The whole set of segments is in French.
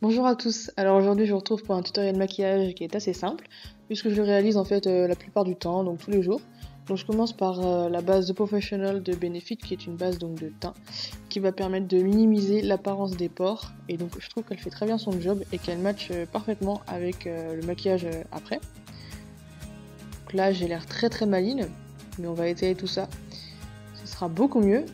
Bonjour à tous, alors aujourd'hui je vous retrouve pour un tutoriel maquillage qui est assez simple puisque je le réalise en fait la plupart du temps, donc tous les jours. Donc je commence par la base The Professional de Benefit qui est une base donc de teint qui va permettre de minimiser l'apparence des pores et donc je trouve qu'elle fait très bien son job et qu'elle match parfaitement avec le maquillage après. Donc là j'ai l'air très maligne mais on va étayer tout ça, ce sera beaucoup mieux.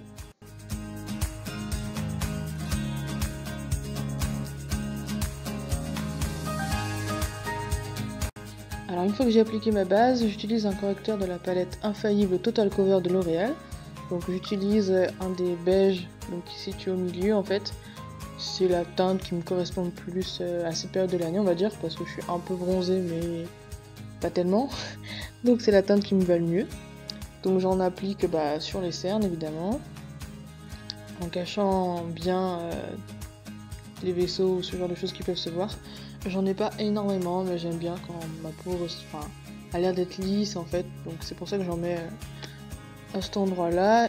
Alors une fois que j'ai appliqué ma base, j'utilise un correcteur de la palette Infaillible Total Cover de L'Oréal. Donc j'utilise un des beiges donc, qui est situé au milieu en fait. C'est la teinte qui me correspond le plus à cette période de l'année on va dire parce que je suis un peu bronzée mais pas tellement. Donc c'est la teinte qui me va le mieux. Donc j'en applique sur les cernes évidemment. En cachant bien les vaisseaux ou ce genre de choses qui peuvent se voir. J'en ai pas énormément, mais j'aime bien quand ma peau a l'air d'être lisse en fait, donc c'est pour ça que j'en mets à cet endroit-là.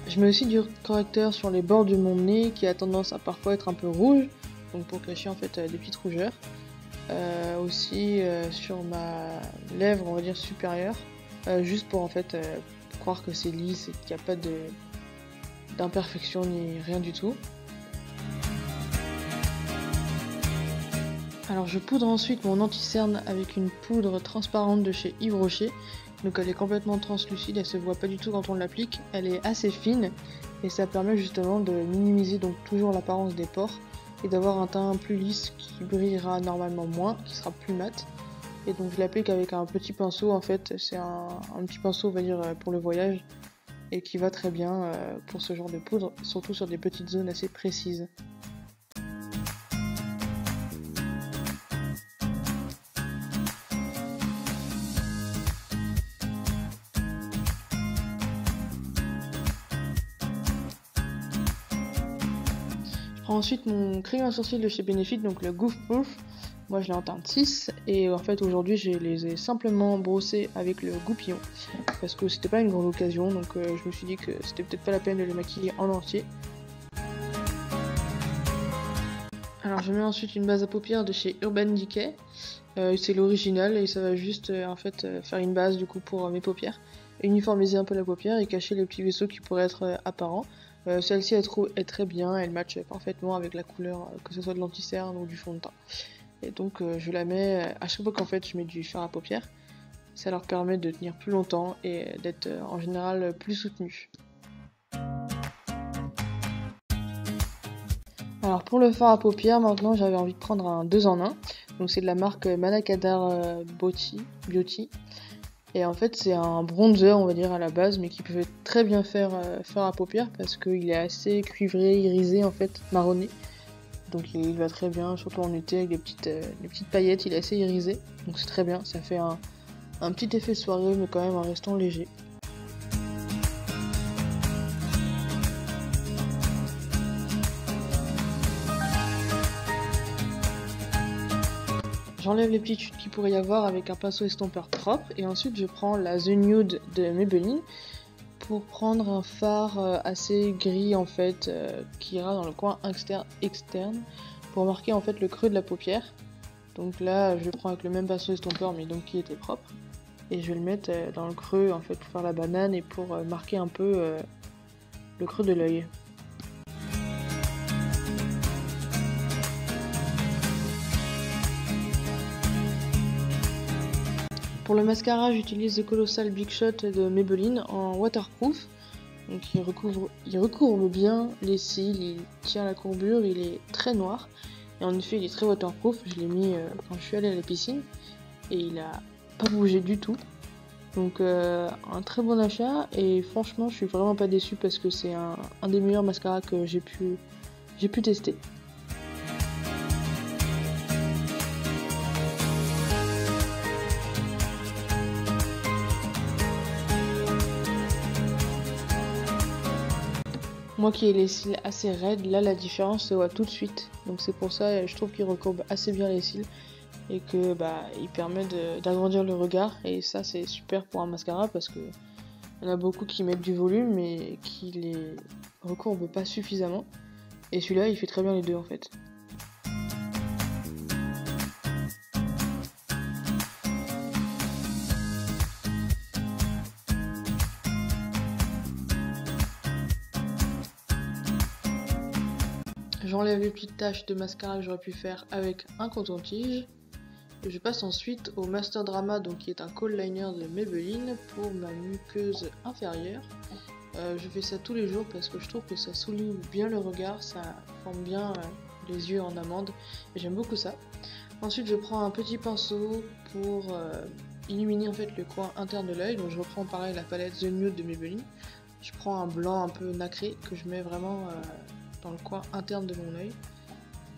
Je mets aussi du correcteur sur les bords de mon nez qui a tendance à parfois être un peu rouge, donc pour cacher en fait des petites rougeurs. Aussi sur ma lèvre, on va dire supérieure, juste pour en fait croire que c'est lisse et qu'il n'y a pas d'imperfection ni rien du tout. Alors je poudre ensuite mon anti-cerne avec une poudre transparente de chez Yves Rocher. Donc elle est complètement translucide, elle se voit pas du tout quand on l'applique. Elle est assez fine et ça permet justement de minimiser donc toujours l'apparence des pores et d'avoir un teint plus lisse qui brillera normalement moins, qui sera plus mat. Et donc je l'applique avec un petit pinceau en fait, c'est un petit pinceau on va dire pour le voyage et qui va très bien pour ce genre de poudre, surtout sur des petites zones assez précises. Je prends ensuite mon crayon à sourcils de chez Benefit, donc le Goof Proof. Moi je l'ai en teinte 6 et en fait aujourd'hui je les ai simplement brossés avec le goupillon parce que c'était pas une grande occasion, donc je me suis dit que c'était peut-être pas la peine de le maquiller en entier. Alors je mets ensuite une base à paupières de chez Urban Decay, c'est l'original et ça va juste faire une base du coup pour mes paupières, uniformiser un peu la paupière et cacher les petits vaisseaux qui pourraient être apparents. Celle-ci est très bien, elle matche parfaitement avec la couleur que ce soit de l'anti-cerne ou du fond de teint. Et donc je la mets à chaque fois qu'en fait je mets du fard à paupières, ça leur permet de tenir plus longtemps et d'être en général plus soutenu. Alors pour le fard à paupières, maintenant j'avais envie de prendre un 2 en 1. Donc c'est de la marque Manakadar Beauty. Et en fait c'est un bronzer on va dire à la base, mais qui peut très bien faire fard à paupières parce qu'il est assez cuivré, irisé en fait, marronné. Donc il va très bien, surtout en été avec les petites paillettes, il est assez irisé. Donc c'est très bien, ça fait un petit effet soirée mais quand même en restant léger. J'enlève les petites chutes qu'il pourrait y avoir avec un pinceau estompeur propre et ensuite je prends la The Nude de Maybelline pour prendre un fard assez gris en fait qui ira dans le coin externe pour marquer en fait le creux de la paupière. Donc là je le prends avec le même pinceau estompeur mais donc qui était propre et je vais le mettre dans le creux en fait pour faire la banane et pour marquer un peu le creux de l'œil. Pour le mascara, j'utilise le Colossal Big Shot de Maybelline en waterproof. Donc il recourbe bien les cils, il tient la courbure, il est très noir. Et en effet, il est très waterproof. Je l'ai mis quand je suis allée à la piscine et il a pas bougé du tout. Donc un très bon achat et franchement, je suis vraiment pas déçue parce que c'est un des meilleurs mascaras que j'ai pu tester. Moi qui ai les cils assez raides, là la différence se voit tout de suite. Donc c'est pour ça je trouve qu'il recourbe assez bien les cils et que il permet d'agrandir le regard et ça c'est super pour un mascara parce que il y en a beaucoup qui mettent du volume mais qui les recourbent pas suffisamment. Et celui-là il fait très bien les deux en fait. J'enlève les petites taches de mascara que j'aurais pu faire avec un coton-tige. Je passe ensuite au Master Drama, donc qui est un kohl liner de Maybelline pour ma muqueuse inférieure. Je fais ça tous les jours parce que je trouve que ça souligne bien le regard, ça forme bien les yeux en amande et j'aime beaucoup ça. Ensuite je prends un petit pinceau pour illuminer en fait le coin interne de l'œil, donc je reprends pareil la palette The Nude de Maybelline. Je prends un blanc un peu nacré que je mets vraiment dans le coin interne de mon œil,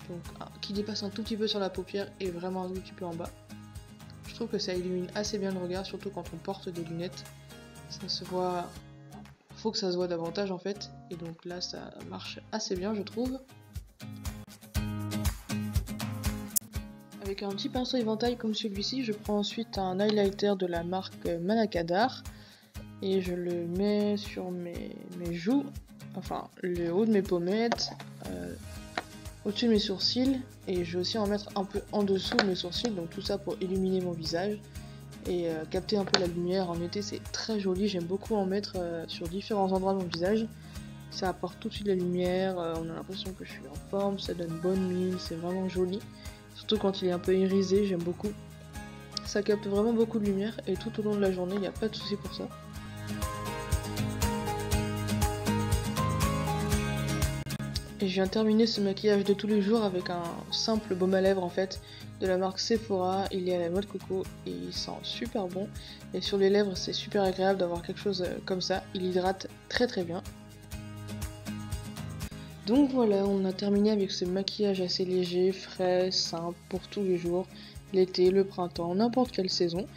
donc qui dépasse un tout petit peu sur la paupière et vraiment un tout petit peu en bas. Je trouve que ça illumine assez bien le regard, surtout quand on porte des lunettes. Ça se voit, faut que ça se voit davantage en fait, et donc là ça marche assez bien je trouve. Avec un petit pinceau éventail comme celui-ci, je prends ensuite un highlighter de la marque Manakadar et je le mets sur mes joues, enfin le haut de mes pommettes, au-dessus de mes sourcils, et je vais aussi en mettre un peu en dessous de mes sourcils, donc tout ça pour illuminer mon visage et capter un peu la lumière. En été c'est très joli, j'aime beaucoup en mettre sur différents endroits de mon visage. Ça apporte tout de suite la lumière, on a l'impression que je suis en forme, ça donne bonne mine, c'est vraiment joli. Surtout quand il est un peu irisé, j'aime beaucoup. Ça capte vraiment beaucoup de lumière et tout au long de la journée, il n'y a pas de souci pour ça. Et je viens terminer ce maquillage de tous les jours avec un simple baume à lèvres en fait de la marque Sephora. Il est à la noix de coco et il sent super bon. Et sur les lèvres c'est super agréable d'avoir quelque chose comme ça. Il hydrate très très bien. Donc voilà, on a terminé avec ce maquillage assez léger, frais, simple pour tous les jours. L'été, le printemps, n'importe quelle saison.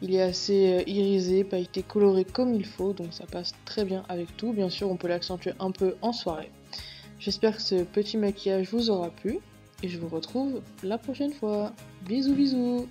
Il est assez irisé, pailleté, coloré comme il faut, donc ça passe très bien avec tout. Bien sûr, on peut l'accentuer un peu en soirée. J'espère que ce petit maquillage vous aura plu et je vous retrouve la prochaine fois. Bisous bisous!